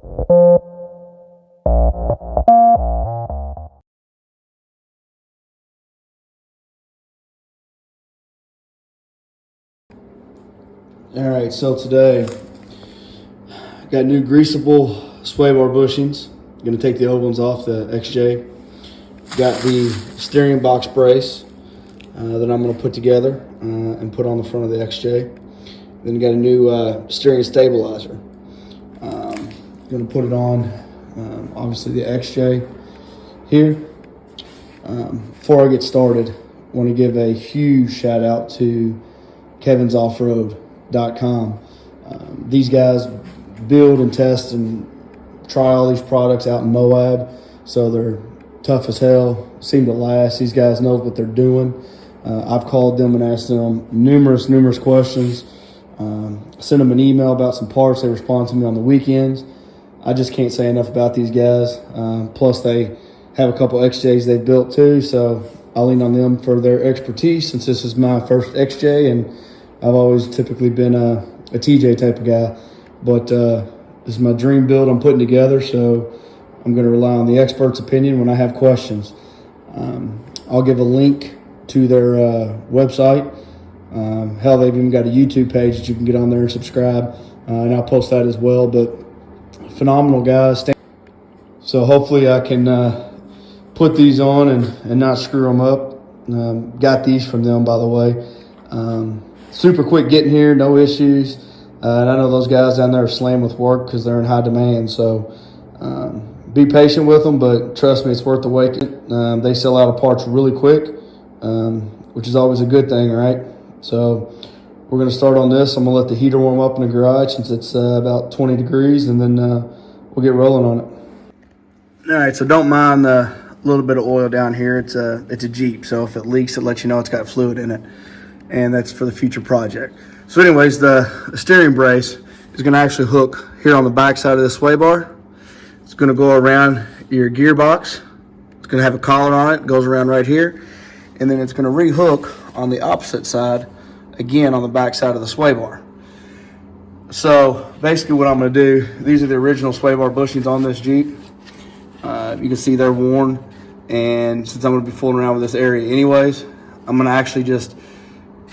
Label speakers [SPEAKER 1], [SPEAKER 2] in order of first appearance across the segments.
[SPEAKER 1] All right, so today got new greasable sway bar bushings. Going to take the old ones off the XJ. Got the steering box brace that I'm going to put together and put on the front of the XJ. Then got a new steering stabilizer. Going to put it on obviously the XJ here. Before I get started, I want to give a huge shout out to kevinsoffroad.com. These guys build and test and try all these products out in Moab, so they're tough as hell, seem to last. These guys know what they're doing. I've called them and asked them numerous questions. Sent them an email about some parts. They respond to me on the weekends. I just can't say enough about these guys. Plus they have a couple XJs they've built too, so I'll lean on them for their expertise since this is my first XJ, and I've always typically been a TJ type of guy. But this is my dream build I'm putting together, so I'm going to rely on the expert's opinion when I have questions. I'll give a link to their website. Hell, they've even got a YouTube page that you can get on there and subscribe, and I'll post that as well. But phenomenal guys. So hopefully I can put these on and not screw them up. Got these from them, by the way. Super quick getting here, no issues. And I know those guys down there are slammed with work because they're in high demand. So be patient with them, but trust me, it's worth the wait. They sell out of parts really quick, which is always a good thing, right? So we're going to start on this. I'm going to let the heater warm up in the garage since it's about 20 degrees, and then we'll get rolling on it. All right, so don't mind the little bit of oil down here. It's a Jeep, so if it leaks, it lets you know it's got fluid in it, and that's for the future project. So anyways, the steering brace is going to actually hook here on the back side of the sway bar. It's going to go around your gearbox. It's going to have a collar on it. It goes around right here, and then it's going to re-hook on the opposite side, again on the back side of the sway bar. So basically what I'm going to do, these are the original sway bar bushings on this Jeep. You can see they're worn, and since I'm going to be fooling around with this area anyways, I'm going to actually just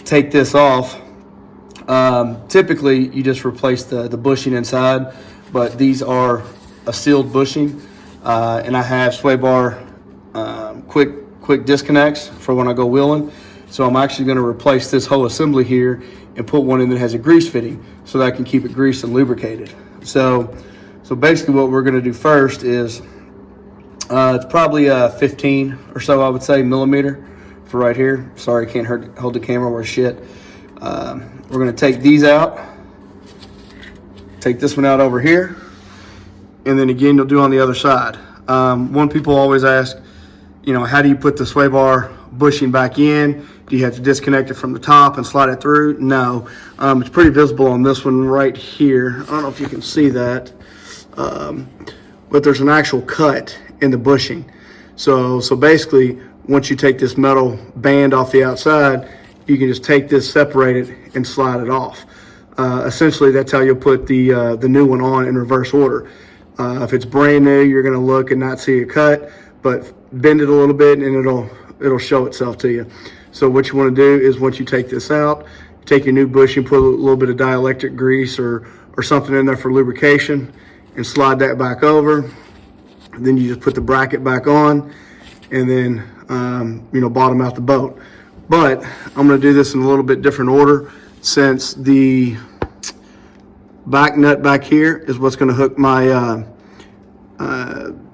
[SPEAKER 1] take this off. Typically you just replace the bushing inside, but these are a sealed bushing, and I have sway bar quick disconnects for when I go wheeling. So I'm actually going to replace this whole assembly here and put one in that has a grease fitting so that I can keep it greased and lubricated. So basically what we're going to do first is it's probably 15 or so, I would say, millimeter for right here. Sorry, I can't hold the camera worth shit. We're going to take these out, take this one out over here, and then again you'll do on the other side. One people always ask, how do you put the sway bar bushing back in? Do you have to disconnect it from the top and slide it through? No. It's pretty visible on this one right here. I don't know if you can see that, but there's an actual cut in the bushing. So basically, once you take this metal band off the outside, you can just take this, separate it, and slide it off. Essentially, that's how you'll put the new one on in reverse order. If it's brand new, you're going to look and not see a cut, but bend it a little bit and it'll show itself to you. So what you want to do is once you take this out, take your new bushing, put a little bit of dielectric grease or something in there for lubrication, and slide that back over. Then you just put the bracket back on, and then bottom out the boat. But I'm going to do this in a little bit different order, since the back nut back here is what's going to hook my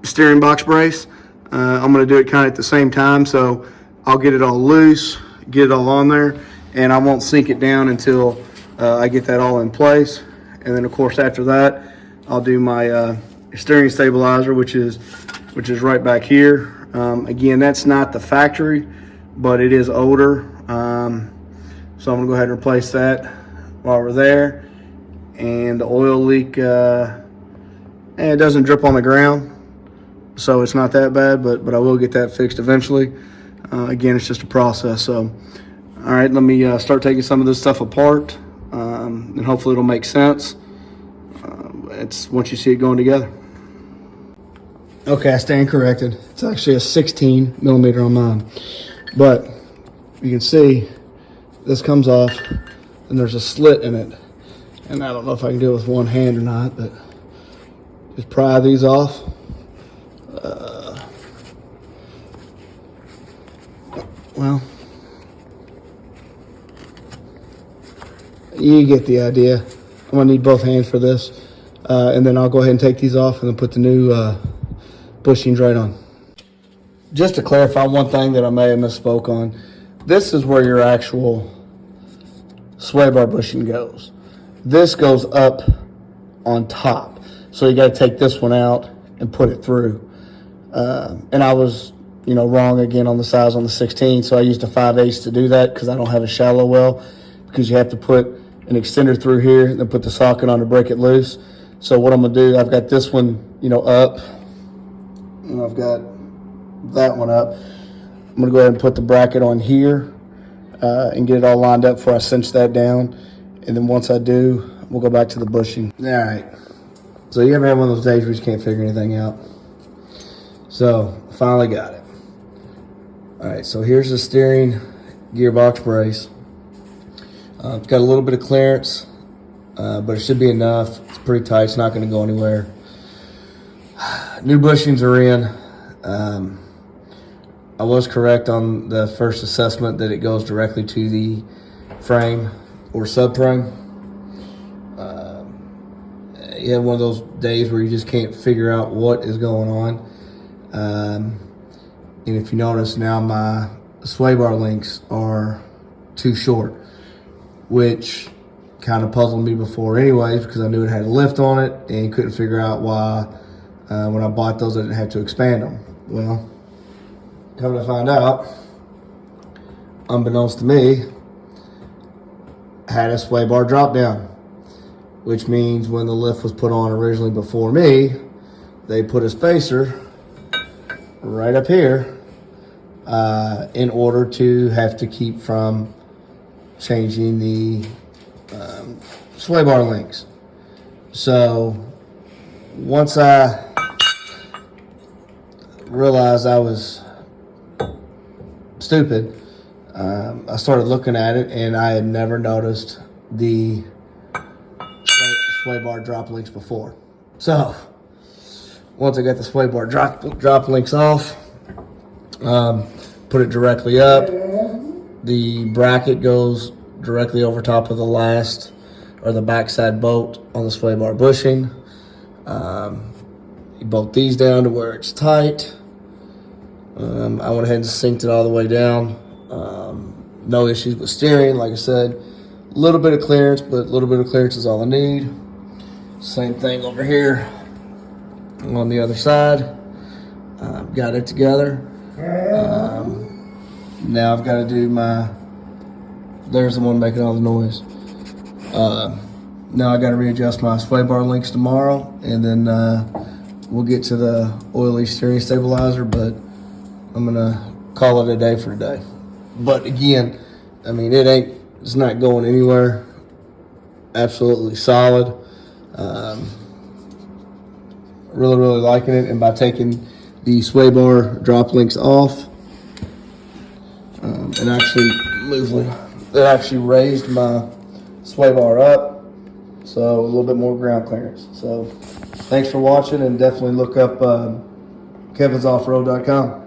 [SPEAKER 1] steering box brace. I'm going to do it kind of at the same time, so I'll get it all loose, get it all on there, and I won't sink it down until I get that all in place. And then of course after that, I'll do my steering stabilizer, which is right back here. Again, that's not the factory, but it is older, so I'm gonna go ahead and replace that while we're there. And the oil leak, it doesn't drip on the ground, so it's not that bad, but I will get that fixed eventually. Again, it's just a process. So all right, let me start taking some of this stuff apart, and hopefully it'll make sense. it's once you see it going together. Okay, I stand corrected. It's actually a 16 millimeter on mine. But you can see this comes off and there's a slit in it. And I don't know if I can do it with one hand or not, but just pry these off. Well, you get the idea. I'm gonna need both hands for this. And then I'll go ahead and take these off and then put the new bushings right on. Just to clarify one thing that I may have misspoke on, this is where your actual sway bar bushing goes. This goes up on top. So you gotta take this one out and put it through. And I was, wrong again on the size on the 16, so I used a 5/8 to do that because I don't have a shallow well, because you have to put an extender through here and then put the socket on to break it loose. So what I'm gonna do, I've got this one, up, and I've got that one up. I'm gonna go ahead and put the bracket on here and get it all lined up before I cinch that down. And then once I do, we'll go back to the bushing. All right. So you ever have one of those days where you just can't figure anything out? So finally got it. All right, so here's the steering gearbox brace. It's got a little bit of clearance, but it should be enough. It's pretty tight, it's not gonna go anywhere. New bushings are in. I was correct on the first assessment that it goes directly to the frame or subframe. You have one of those days where you just can't figure out what is going on. And if you notice now, my sway bar links are too short, which kind of puzzled me before anyways, because I knew it had a lift on it and couldn't figure out why when I bought those I didn't have to expand them. Well, come to find out, unbeknownst to me, I had a sway bar drop down, which means when the lift was put on originally before me, they put a spacer right up here in order to have to keep from changing the sway bar links. So once I realized I was stupid, I started looking at it, and I had never noticed the sway bar drop links before. So once I got the sway bar drop links off, put it directly up. The bracket goes directly over top of the last or the backside bolt on the sway bar bushing. You bolt these down to where it's tight. I went ahead and synced it all the way down. No issues with steering, like I said. A little bit of clearance, but a little bit of clearance is all I need. Same thing over here on the other side. Got it together. Now I've got to do there's the one making all the noise. Now I got to readjust my sway bar links tomorrow, and then we'll get to the oily steering stabilizer, but I'm gonna call it a day for today. But again, I mean, it's not going anywhere. Absolutely solid. Really, really liking it. And by taking the sway bar drop links off, and actually it actually raised my sway bar up, so a little bit more ground clearance. So thanks for watching, and definitely look up kevinsoffroad.com.